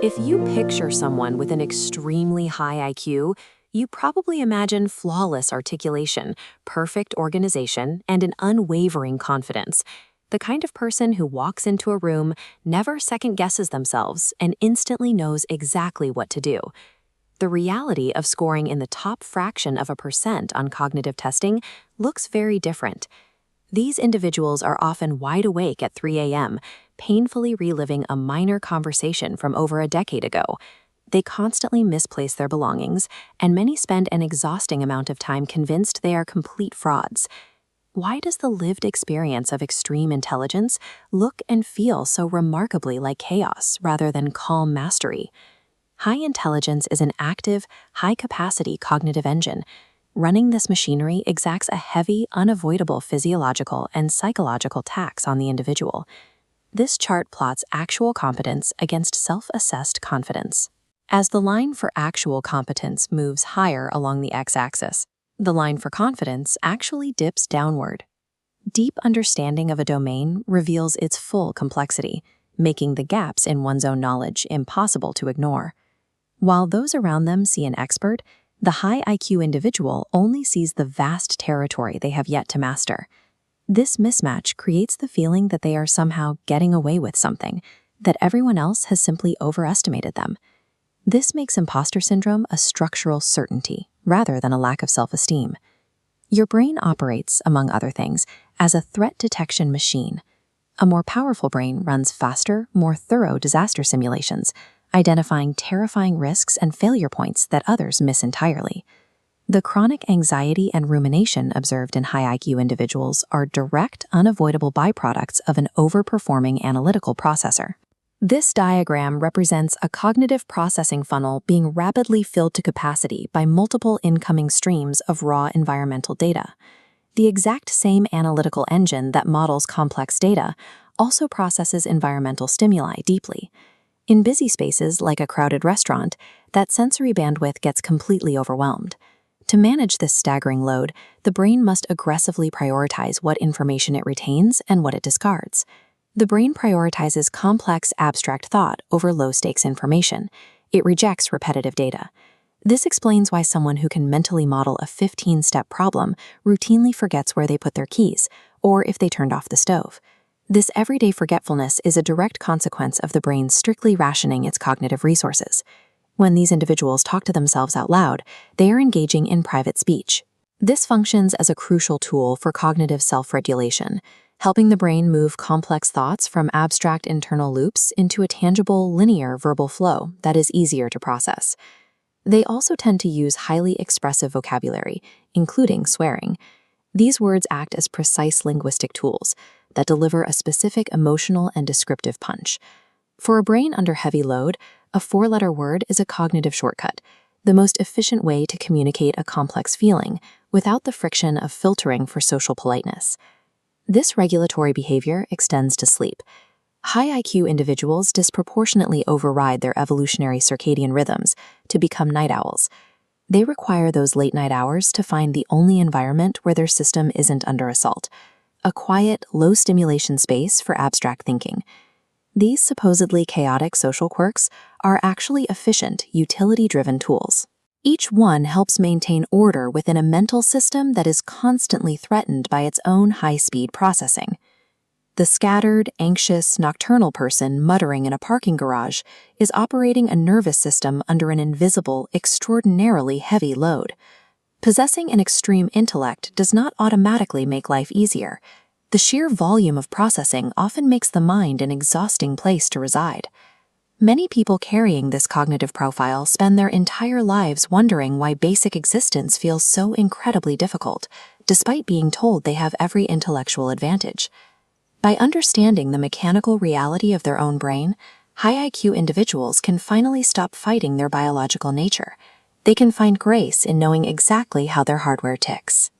If you picture someone with an extremely high IQ, you probably imagine flawless articulation, perfect organization, and an unwavering confidence. The kind of person who walks into a room, never second-guesses themselves, and instantly knows exactly what to do. The reality of scoring in the top fraction of a percent on cognitive testing looks very different. These individuals are often wide awake at 3 a.m., painfully reliving a minor conversation from over a decade ago. They constantly misplace their belongings, and many spend an exhausting amount of time convinced they are complete frauds. Why does the lived experience of extreme intelligence look and feel so remarkably like chaos rather than calm mastery? High intelligence is an active, high-capacity cognitive engine. Running this machinery exacts a heavy, unavoidable physiological and psychological tax on the individual. This chart plots actual competence against self-assessed confidence. As the line for actual competence moves higher along the x-axis, the line for confidence actually dips downward. Deep understanding of a domain reveals its full complexity, making the gaps in one's own knowledge impossible to ignore. While those around them see an expert, the high IQ individual only sees the vast territory they have yet to master. This mismatch creates the feeling that they are somehow getting away with something, that everyone else has simply overestimated them. This makes imposter syndrome a structural certainty, rather than a lack of self-esteem. Your brain operates, among other things, as a threat detection machine. A more powerful brain runs faster, more thorough disaster simulations, identifying terrifying risks and failure points that others miss entirely. The chronic anxiety and rumination observed in high IQ individuals are direct, unavoidable byproducts of an overperforming analytical processor. This diagram represents a cognitive processing funnel being rapidly filled to capacity by multiple incoming streams of raw environmental data. The exact same analytical engine that models complex data also processes environmental stimuli deeply. In busy spaces like a crowded restaurant, that sensory bandwidth gets completely overwhelmed. To manage this staggering load, the brain must aggressively prioritize what information it retains and what it discards. The brain prioritizes complex, abstract thought over low-stakes information. It rejects repetitive data. This explains why someone who can mentally model a 15-step problem routinely forgets where they put their keys, or if they turned off the stove. This everyday forgetfulness is a direct consequence of the brain strictly rationing its cognitive resources. When these individuals talk to themselves out loud, they are engaging in private speech. This functions as a crucial tool for cognitive self-regulation, helping the brain move complex thoughts from abstract internal loops into a tangible, linear verbal flow that is easier to process. They also tend to use highly expressive vocabulary, including swearing. These words act as precise linguistic tools that deliver a specific emotional and descriptive punch. For a brain under heavy load, a four-letter word is a cognitive shortcut, the most efficient way to communicate a complex feeling without the friction of filtering for social politeness. This regulatory behavior extends to sleep. High IQ individuals disproportionately override their evolutionary circadian rhythms to become night owls. They require those late-night hours to find the only environment where their system isn't under assault, a quiet, low-stimulation space for abstract thinking. These supposedly chaotic social quirks are actually efficient, utility-driven tools. Each one helps maintain order within a mental system that is constantly threatened by its own high-speed processing. The scattered, anxious, nocturnal person muttering in a parking garage is operating a nervous system under an invisible, extraordinarily heavy load. Possessing an extreme intellect does not automatically make life easier. The sheer volume of processing often makes the mind an exhausting place to reside. Many people carrying this cognitive profile spend their entire lives wondering why basic existence feels so incredibly difficult, despite being told they have every intellectual advantage. By understanding the mechanical reality of their own brain, high IQ individuals can finally stop fighting their biological nature. They can find grace in knowing exactly how their hardware ticks.